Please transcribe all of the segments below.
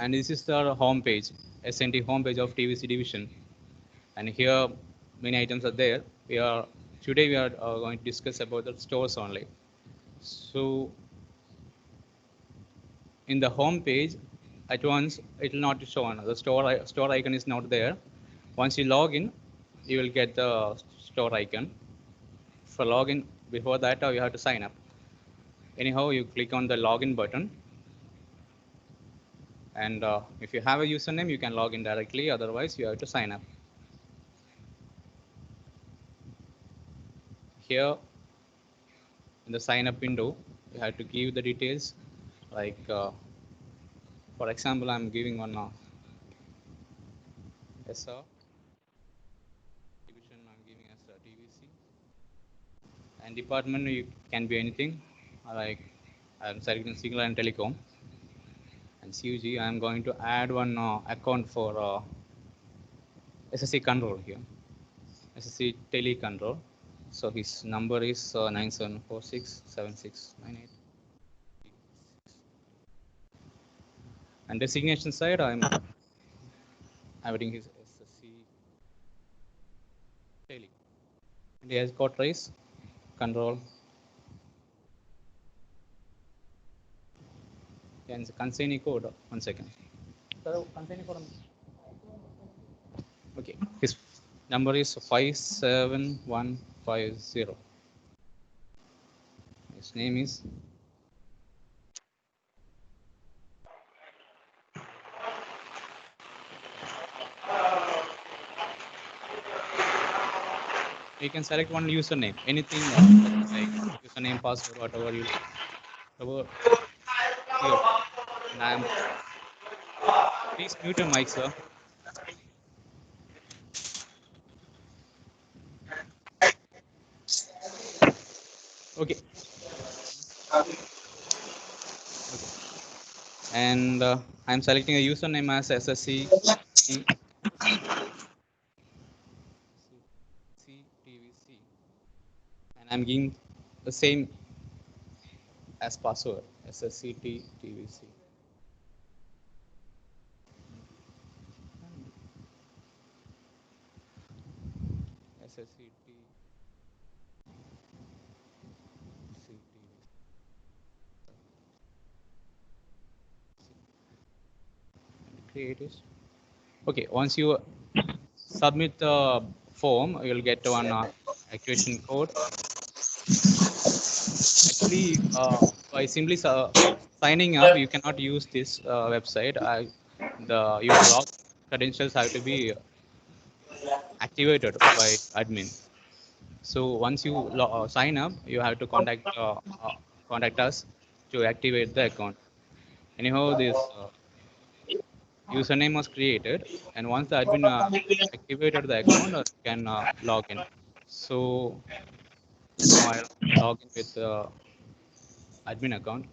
And this is the home page, SNT home page of TVC division. And here many items are there. Today we are going to discuss about the stores only. So in the home page, at once it will not show on the store icon is not there. Once you log in, you will get the store icon. For login, before that you have to sign up. Anyhow, you click on the login button, and if you have a username, you can log in directly. Otherwise, you have to sign up. Here in the sign up window, you have to give the details. Like for example, I'm giving one SR division. I'm giving as a TVC, and department you can be anything. Like I'm selecting signal and telecom, and CUG. I'm going to add one account for SSC control here. SSC tele control. So his number is 97467698. And designation side, I'm adding his SSC tele. And he has got trace control. And consignee code. 1 second. Consignee code. Okay. His number is 57150. His name is you can select one username, anything like username, password, whatever you whatever here. And please mute your mic, sir. Okay. And I'm selecting a username as SSC TVC, and I'm giving the same as password SSCT TVC. SSCT create it. Okay, once you submit the form, you'll get one activation code. Actually, by simply signing up, you cannot use this website. Your log credentials have to be activated by admin. So once you sign up, you have to contact us to activate the account. Anyhow, this username was created, and once the admin activated the account, you can log in. So now I'll log in with the admin account.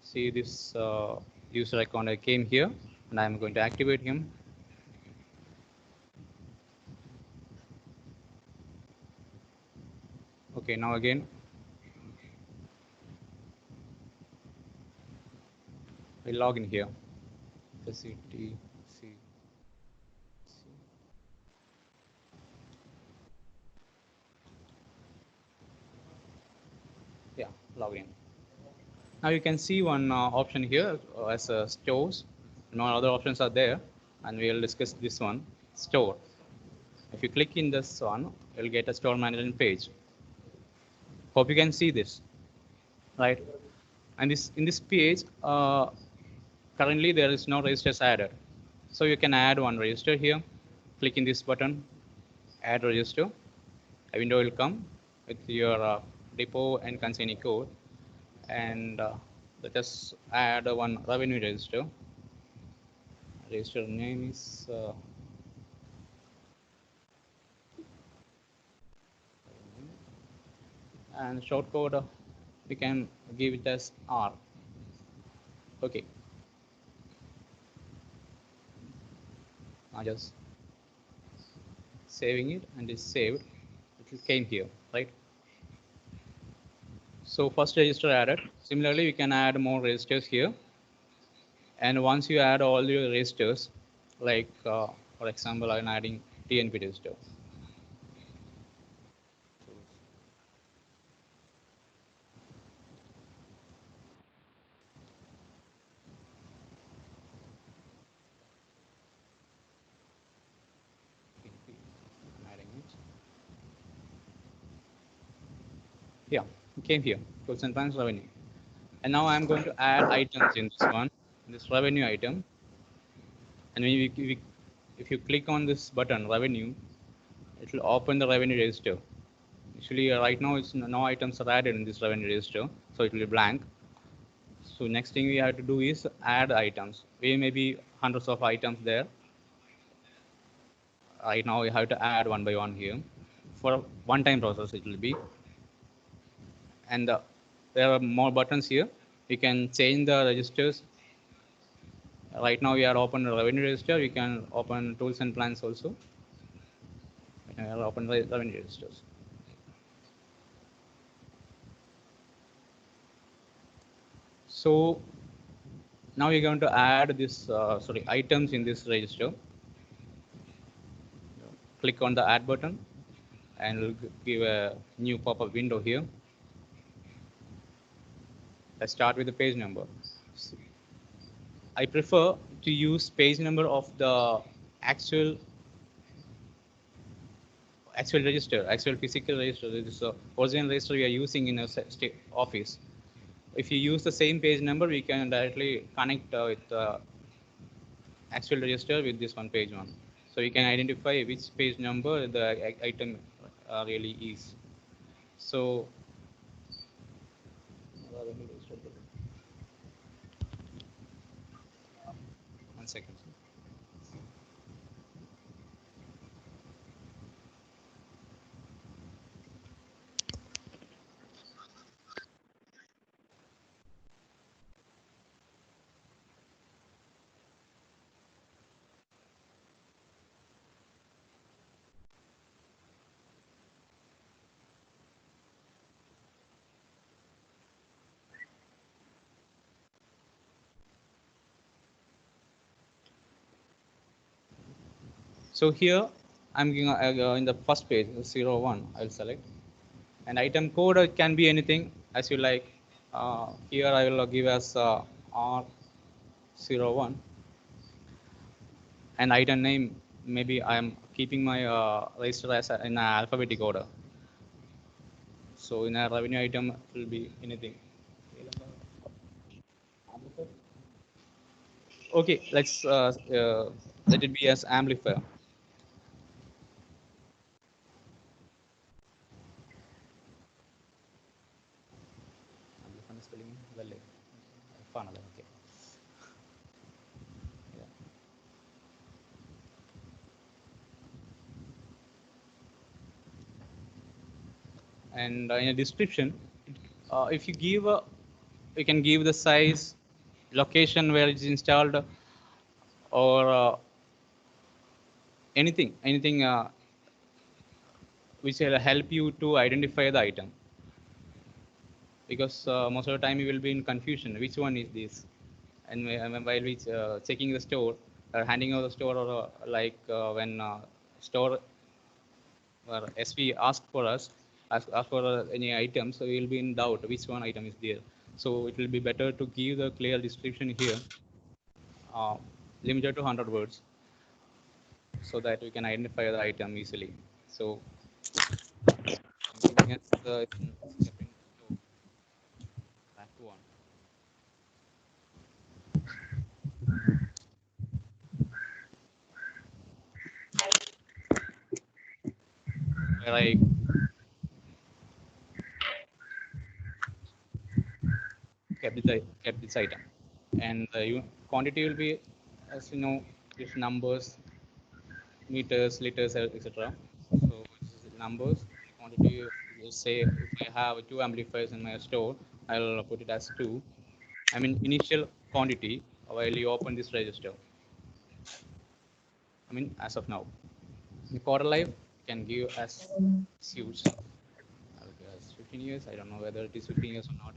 See this user account, I came here, and I'm going to activate him. Okay, now again, I log in here. The CTC. Yeah, log in. Now you can see one option here as stores. No other options are there, and we will discuss this one, store. If you click in this one, you'll get a store management page. Hope you can see this, right? And in this page, currently there is no registers added. So you can add one register here. Click in this button, add register. A window will come with your depot and consignee code, and let us add one revenue register. Register name is and short code we can give it as R. Okay. I just saving it and it's saved. It came here, right? So first register added. Similarly, we can add more registers here. And once you add all your registers, like for example, I'm adding TNP register. I'm adding it. Yeah, it came here. Goods and plans revenue. And now I'm going to add items in this one, this revenue item. And when if you click on this button, revenue, it will open the revenue register. Actually, right now, it's no items are added in this revenue register, so it will be blank. So next thing we have to do is add items. We may be hundreds of items there. Right now, we have to add one by one here. For a one-time process, it will be. And there are more buttons here. You can change the registers. Right now, we are open the revenue register. You can open tools and plans also. We can open the revenue registers. So now we're going to add this items in this register. Click on the add button and we'll give a new pop-up window here. Let's start with the page number. I prefer to use page number of the actual register, actual physical register. This is the original register we are using in a office. If you use the same page number, we can directly connect with the actual register with this one page one. So you can identify which page number the item really is. So one second. So here I'm giving in the first page 01. I'll select, and item code can be anything as you like. Here I will give as R01, and item name maybe I'm keeping my register as in alphabetic order. So in a revenue item it will be anything. Okay, let it be as amplifier. Amplifier spelling well. Fun, okay. Yeah. And in a description, if you give you can give the size, location where it's installed, or anything which will help you to identify the item, because most of the time you will be in confusion which one is this. And while we checking the store, handing over the store, or when store or SV ask for us, ask for any items, so we will be in doubt which one item is there. So it will be better to give the clear description here, uh, limited to 100 words, so that we can identify the item easily. So giving us the step in store, back to one. Where I kept this item, and the quantity will be, as you know, if numbers, meters, liters, etc. So this is numbers, quantity. Say if I have two amplifiers in my store, I'll put it as 2. I mean initial quantity while you open this register. I mean as of now. In quarter life can give as use. Okay, as 15 years. I don't know whether it is 15 years or not.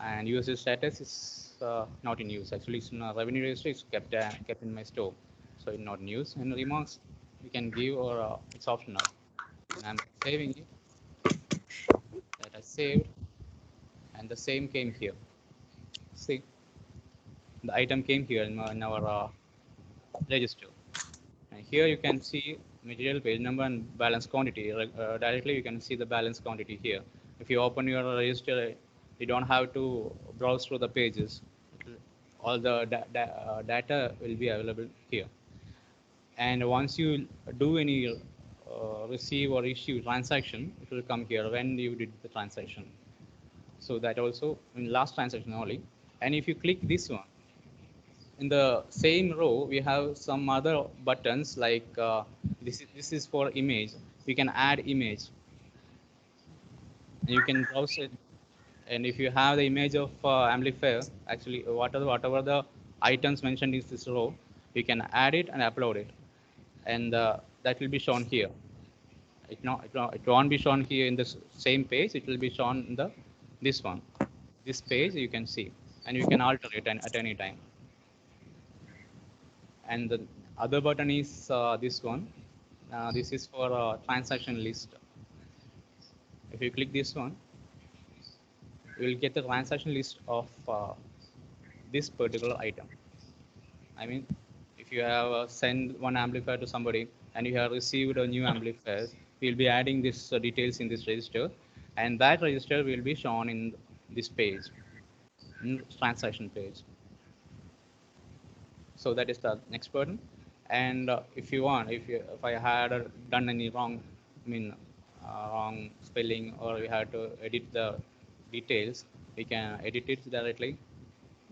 And user status is not in use. Actually, it's in a revenue register. It's kept in my store, so it's not in use. And remarks we can give, or it's optional. And I'm saving it. That I saved, and the same came here. See, the item came here in our register. And here you can see material, page number, and balance quantity. Directly you can see the balance quantity here. If you open your register, you don't have to browse through the pages. All the data will be available here. And once you do any receive or issue transaction, it will come here when you did the transaction. So that also in last transaction only. And if you click this one, in the same row, we have some other buttons like this is for image. We can add image. You can browse it. And if you have the image of amplifier, actually whatever the items mentioned in this row, you can add it and upload it. And that will be shown here. It won't be shown here in the same page. It will be shown in the this one. This page you can see. And you can alter it at any time. And the other button is this one. This is for transaction list. If you click this one, you will get the transaction list of this particular item. I mean, if you have sent one amplifier to somebody and you have received a new amplifier, we'll be adding this details in this register, and that register will be shown in this page, in transaction page. So that is the next button. And if you want, if I had done any wrong, wrong spelling, or we had to edit the details, we can edit it directly.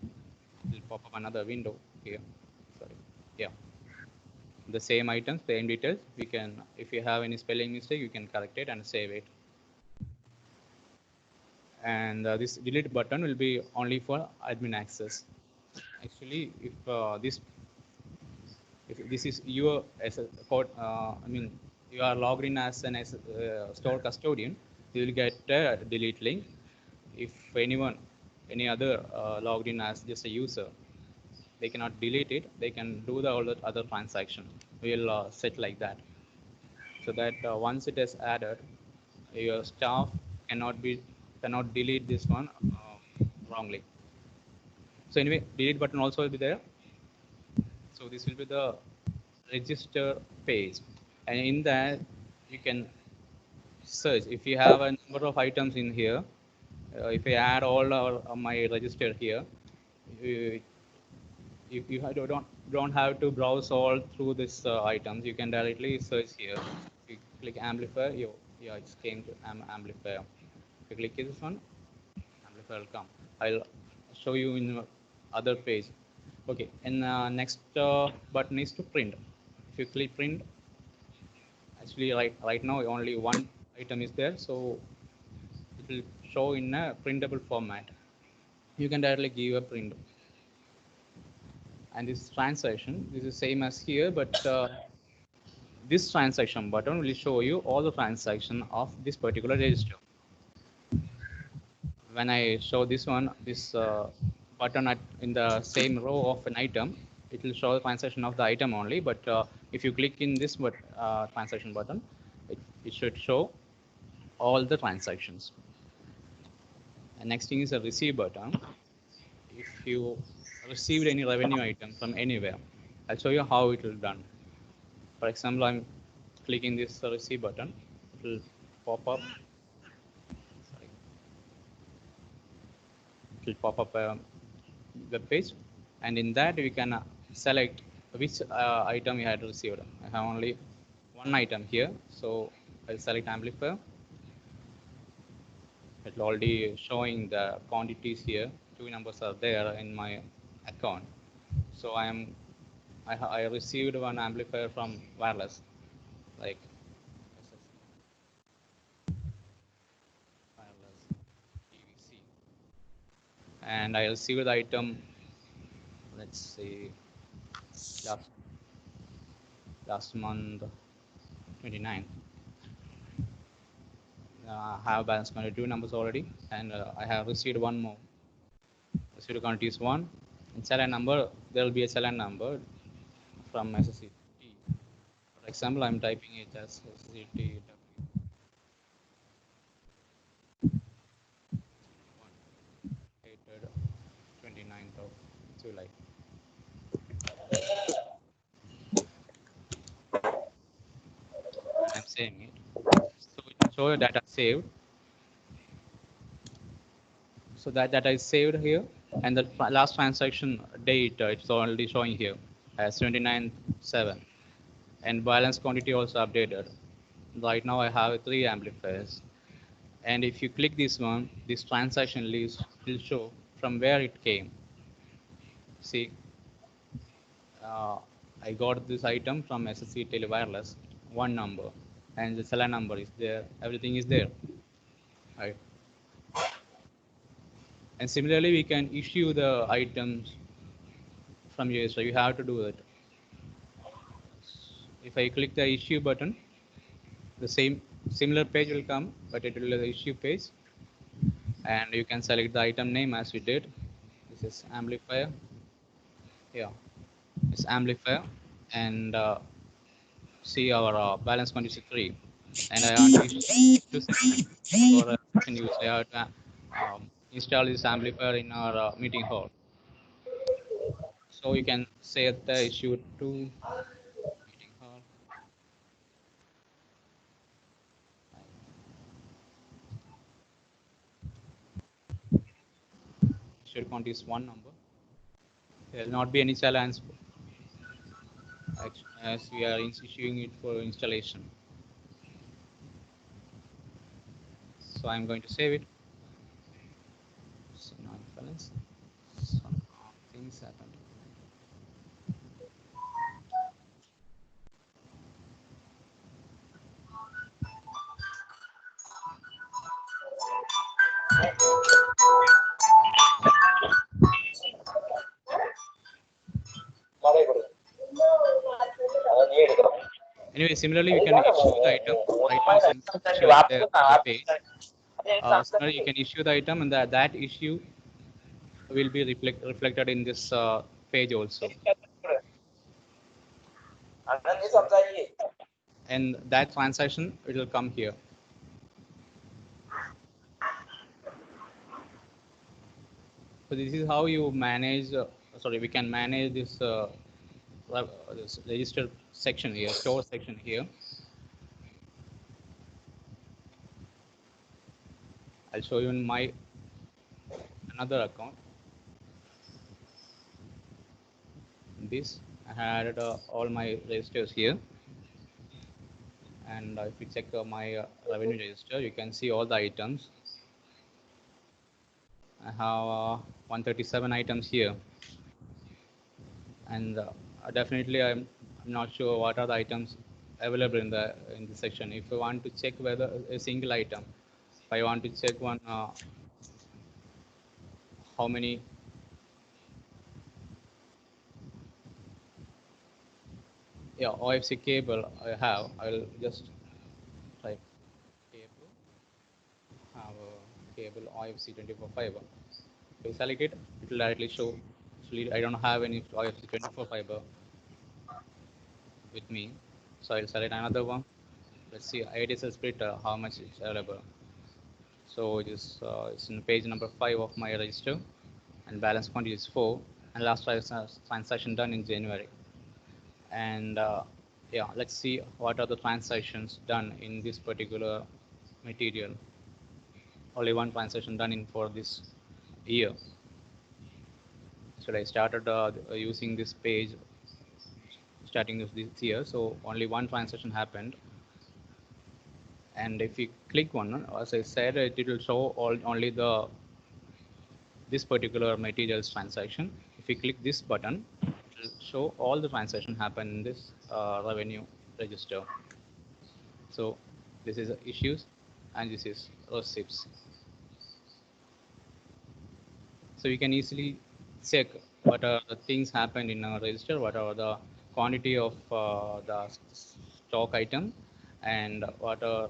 It will pop up another window here. Sorry. Yeah. The same items, same details. We can, if you have any spelling mistake, you can correct it and save it. And this delete button will be only for admin access. Actually, if this is your as a you are logged in as an store custodian, you will get a delete link. If any other logged in as just a user, they cannot delete it. They can do all the other transaction. We'll set like that, so that once it is added, your staff cannot delete this one wrongly. So anyway, delete button also will be there. So this will be the register page, and in that you can search. If you have a number of items in here, if I add all my register here, you, don't have to browse all through this items. You can directly search here. You click amplifier, yeah, it came to amplifier. If you click this one, amplifier will come. I'll show you in other page. Okay, and next button is to print. If you click print, actually right now only one item is there, so it will show in a printable format. You can directly give a print. And this transaction, this is same as here, but this transaction button will show you all the transaction of this particular register. When I show this one, this button in the same row of an item, it will show the transaction of the item only. But if you click in this transaction button, it should show all the transactions. And next thing is a receive button. If you received any revenue item from anywhere, I'll show you how it will done. For example, I'm clicking this receive button. It will pop up. Sorry. It will pop up a web page, and in that we can select which item you had received. I have only one item here, so I'll select amplifier. It will already showing the quantities here. 2 numbers are there in my account. So I received one amplifier from wireless, like wireless PVC. and I received the item. Let's see, last month, 29th. I have balance quantity 2 numbers already, and I have received one more. Received quantity is 1. In serial number, there will be a serial number from SSCT. For example, I'm typing it as SSCT. 29th of July. I'm saying it. So it will show your data saved. So that data is saved here, and the last transaction date it's already showing here as 29/7, and balance quantity also updated. Right now I have 3 amplifiers, and if you click this one, this transaction list will show from where it came. See, I got this item from SSC Tele Wireless, one number, and the seller number is there. Everything is there, right? And similarly, we can issue the items from here. So you have to do it. If I click the issue button, the similar page will come, but it will be the issue page, and you can select the item name as we did. This is amplifier. Yeah, it's amplifier, and see our balance quantity 3, and I want to issue to section for section use. I have to install this amplifier in our meeting hall. So you can say the issue to meeting hall. Issue count is 1 number. There will not be any challenge as we are issuing it for installation. So I'm going to save it. So now balance. Some things happened. Anyway, similarly, we can issue the item. Item is showing there on the page. Similarly, you can issue the item, and that issue will be reflected in this page also. And that transaction, it will come here. So this is how you manage. We can manage this this register section here, store section here. I'll show you in my another account. This I had all my registers here, and if you check my revenue register, you can see all the items. I have 137 items here, and definitely I'm not sure what are the items available in the section. If you want to check whether a single item, if I want to check one how many OFC cable I have, I'll just type cable, have a cable OFC 24 fiber. If I select it, it will directly show. Actually, I don't have any OFC 24 fiber with me, so I'll select another one. Let's see ADSL splitter, how much it's available. So it's in page number 5 of my register, and balance quantity is 4, and last transaction done in January. And yeah, let's see what are the transactions done in this particular material. Only one transaction done in for this year. So I started using this page starting this year, so only one transaction happened. And if you click one, as I said, it will show only this particular materials transaction. If you click this button, it will show all the transaction happen in this revenue register. So this is issues, and this is receipts. So you can easily check what are the things happened in our register, what are the quantity of the stock item, and what are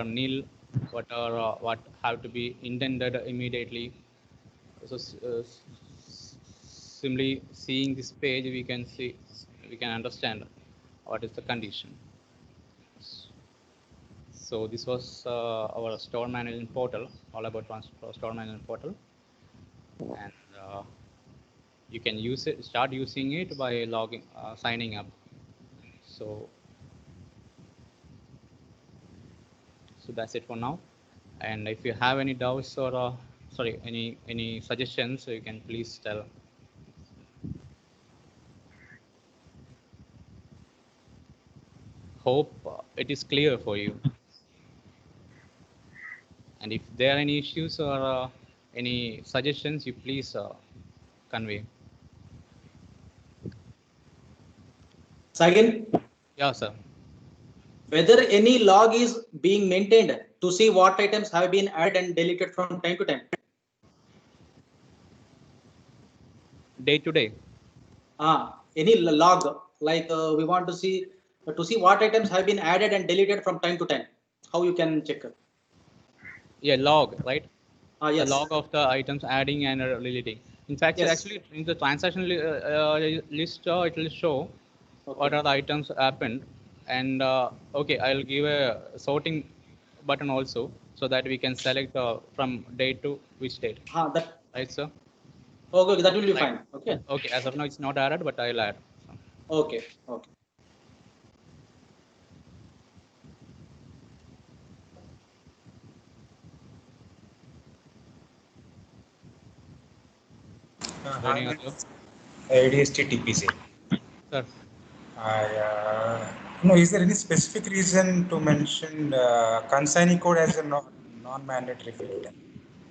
nil, what have to be intended immediately. So simply seeing this page, we can understand what is the condition. So this was our store management portal, all about store management portal, and you can use it, start using it by signing up. So that's it for now. And if you have any doubts or sorry, any suggestions, so you can please tell. Hope it is clear for you. And if there are any issues or any suggestions, you please convey. Second, Yeah, sir. whether any log is being maintained to see what items have been added and deleted from time to time. Day to day. Any log, like we want to see what items have been added and deleted from time to time. How you can check? Yeah, log, right? Yes. The log of the items adding and deleting. In fact, Yes. actually, in the transaction list, it will show what are the items happened. And okay, I'll give a sorting button also, so that we can select from date to which date. That. Right, sir? Okay, that will be fine. Okay. Okay, as of now, it's not added, but I'll add. Okay. Okay. Any other? IDST TPC. Sir. No, is there any specific reason to mention consignee code as a non-mandatory field?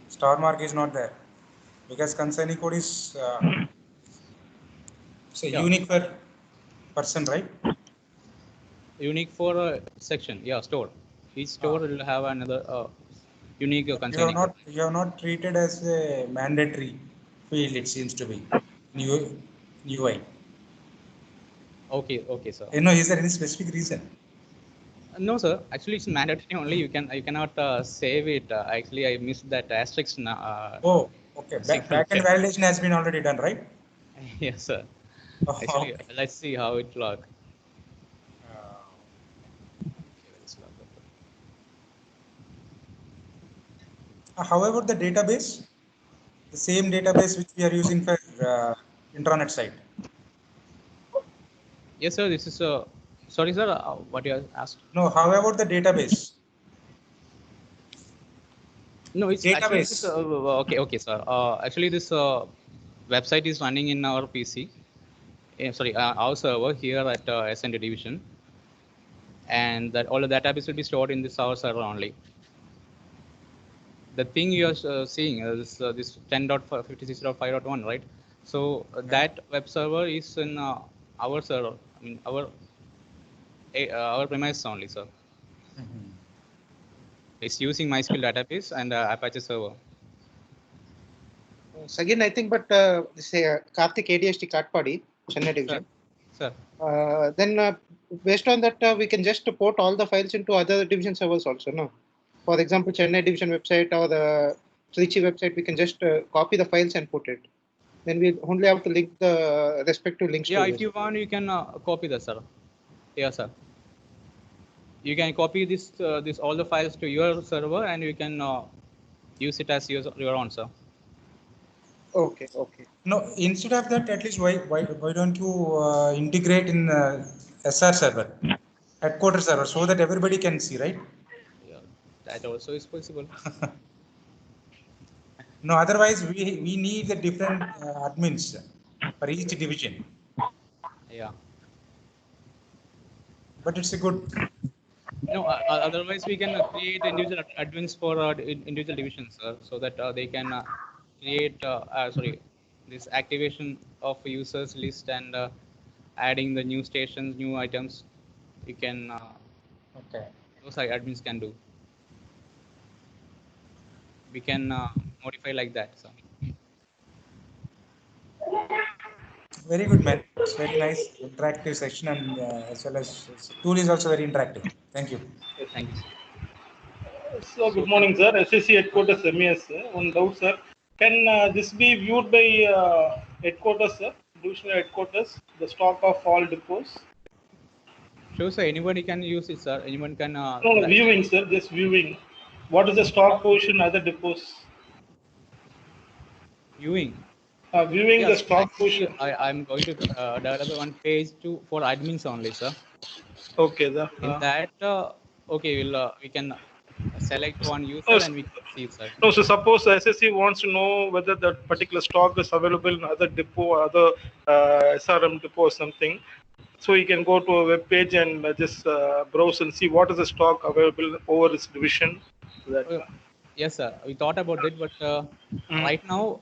Star mark is not there because consignee code is unique for person, right? Unique for section, yeah, store. Each store will have another unique consignee code. You have not treated as a mandatory field, it seems to be in UI. Okay, sir. Is there any specific reason? No, sir. Actually, it's mandatory only. You cannot save it. Actually, I missed that asterisk. Oh, okay. Backend validation has been already done, right? Yes, sir. Actually, okay. Let's see how it looks. However, the database, the same database which we are using for intranet site. Yes, sir. This is sorry, sir. What you asked? No, however, the database. No, it's database. Actually okay, sir. Actually, this website is running in our PC. Sorry, our server here at SND division, and that all the database will be stored in this our server only. The thing you are seeing is this 10.56.5.1, right? So that web server is in our server. I mean our premise only, sir. It's using MySQL database and Apache server. Again, I think, but say Karthik ADST Katpadi, Chennai division. Sir. Then based on that, we can just port all the files into other division servers also, no? For example, Chennai division website or the Trichy website, we can just copy the files and put it. Then we only have to link the respective links. Yeah, if you want, you can copy that, sir. Yeah, sir. You can copy this all the files to your server, and you can use it as your own, sir. Okay. No, instead of that, at least why don't you integrate in SR server, headquarters server, so that everybody can see, right? Yeah, that also is possible. No, otherwise we need the different admins for each division. Yeah. But it's a good. No, otherwise we can create individual admins for individual divisions, sir, so that they can create this activation of users list and adding the new stations, new items. You can okay. Those admins can do. We can modify like that. So Very good, man. It's very nice interactive section, and as well as tool is also very interactive. Thank you. thank you. So good morning, sir. SSC headquarters MES. One doubt, sir. Can this be viewed by headquarters, sir? Divisional headquarters, the stock of all depots? Sure, sir. Anybody can use it, sir. Anyone can. No, viewing, sir. Just viewing. What is the stock position other depots? Viewing. Viewing the Yes, stock actually, position. I'm going to develop one page for admins only, sir. Okay, sir. In that, okay, we can select one user Oh, and we can see, sir. No, so suppose the SSC wants to know whether that particular stock is available in other depot, other SRM depot or something. So you can go to a web page and just browse and see what is the stock available over this division. Yes, sir. We thought about it, but right now,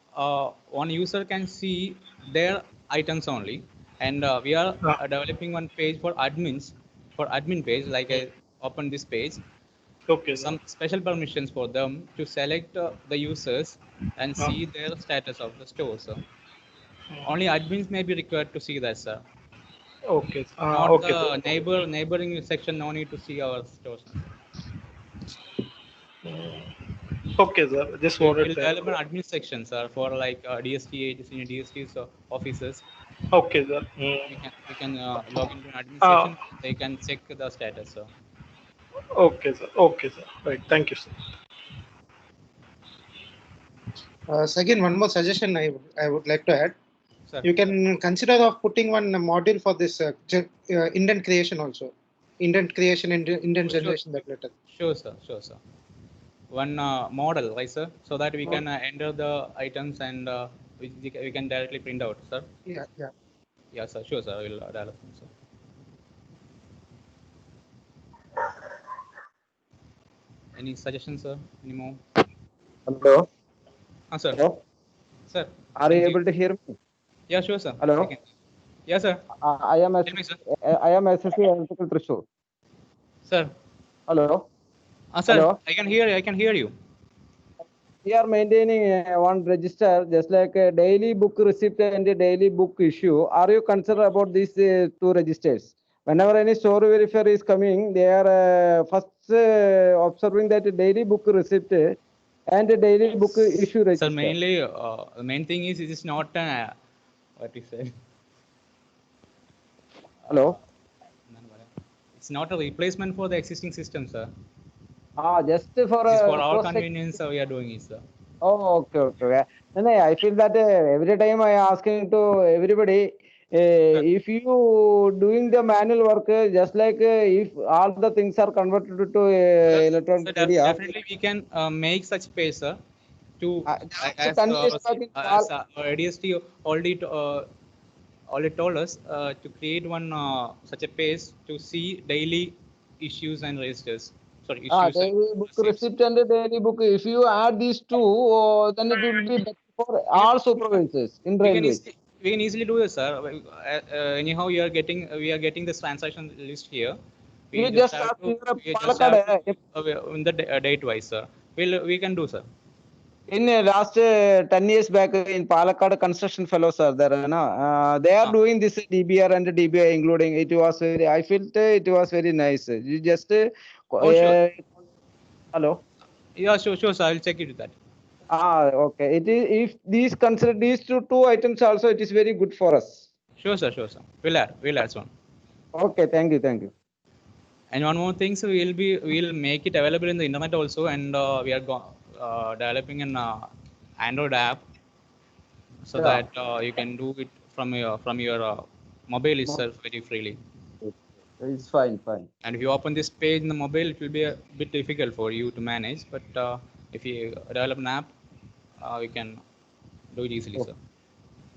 one user can see their items only, and we are developing one page for admins, for admin page. Like I open this page, Okay. Some special permissions for them to select the users and see their status of the store. So only admins may be required to see that, sir. Okay. Not Okay. the neighboring section. No need to see our stores. Okay, sir. Just So wanted we'll to. develop an admin section, sir, for like DST, senior DSTs officers. Okay, sir. We can log into an admin section. They can check the status, sir. Okay, sir. Okay, sir. Right. Thank you, sir. So again, one more suggestion I would like to add. Sir. You can consider of putting one module for this indent creation also. Indent creation and indent generation that letter. Sure, sir. Sure, sir. One model, right, sir? So that we can enter the items and we can directly print out, sir. Yeah, yeah. Yeah, sir. Sure, sir. I will develop them, sir. Any suggestions, sir? Any more? Hello. Sir. Hello. Sir. Are you able to hear me? Yeah, sure, sir. Hello. Yes, sir. I am SSC Electrical Thrissur. Sir. Hello. Sir. Hello. I can hear you. I can hear you. We are maintaining one register, just like a daily book receipt and a daily book issue. Are you concerned about these two registers? Whenever any store verifier is coming, they are first observing that daily book receipt and a daily book issue register. Sir, mainly, the main thing is it is not what you said. Hello. It's not a replacement for the existing system, sir. Just for our convenience, we are doing it, sir. Oh, okay. No, I feel that every time I asking to everybody, if you doing the manual work, just like if all the things are converted to electronic media. Definitely, we can make such page, sir. To as our ADST already told us to create one such a page to see daily issues and registers. Sorry, issues. Daily book receipt and daily book. If you add these two, then it will be better for all supervisors in railways. We can easily do this, sir. Anyhow, we are getting this transaction list here. We just have to in the date wise, sir. We can do, sir. In last 10 years back in Palakkad construction fellows are there, they are doing this DBR and DBI including. It was very, I felt it was very nice. You just sure. Hello. Yeah, sure, sir. I'll check into that. Okay. It is, if these consider these two items also, it is very good for us. Sure, sir. We'll add one. Okay, thank you. And one more thing, so we'll make it available in the internet also, and we are developing an Android app so that you can do it from your mobile itself very freely. It's fine. And if you open this page in the mobile, it will be a bit difficult for you to manage. But if you develop an app, we can do it easily, sir.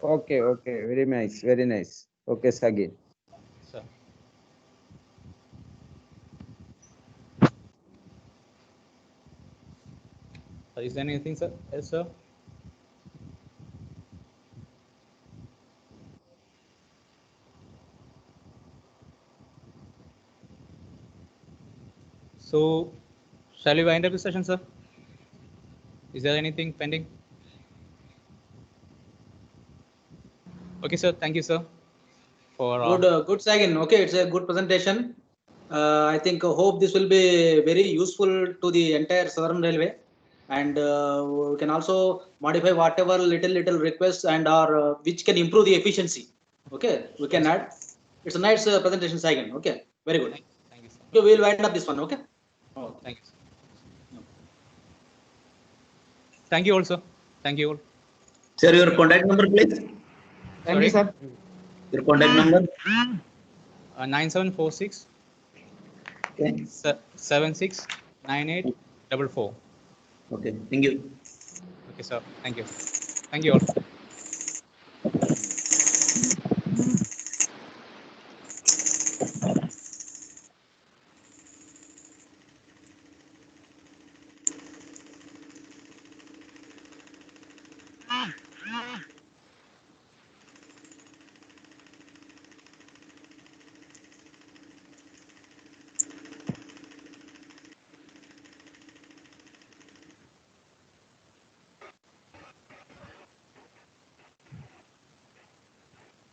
Okay. Very nice. Okay, Sagi. Sir. Is there anything, sir? Yes, sir. So, shall we wind up the session, sir? Is there anything pending? Okay, sir. Thank you, sir. For Good, Sagin. Okay, it's a good presentation. I think hope this will be very useful to the entire Southern Railway, and we can also modify whatever little requests and or which can improve the efficiency. Okay, we can add. It's a nice presentation, Sagin. Okay, very good. Thank you, sir. Okay, we'll wind up this one. Okay. Oh, thank you, sir. Thank you all, sir. Thank you all. Sir, your contact number, please. Thank you, sir. Your contact number. 9746 Okay. 769844. Okay. Thank you. Okay, sir. Thank you. Thank you all.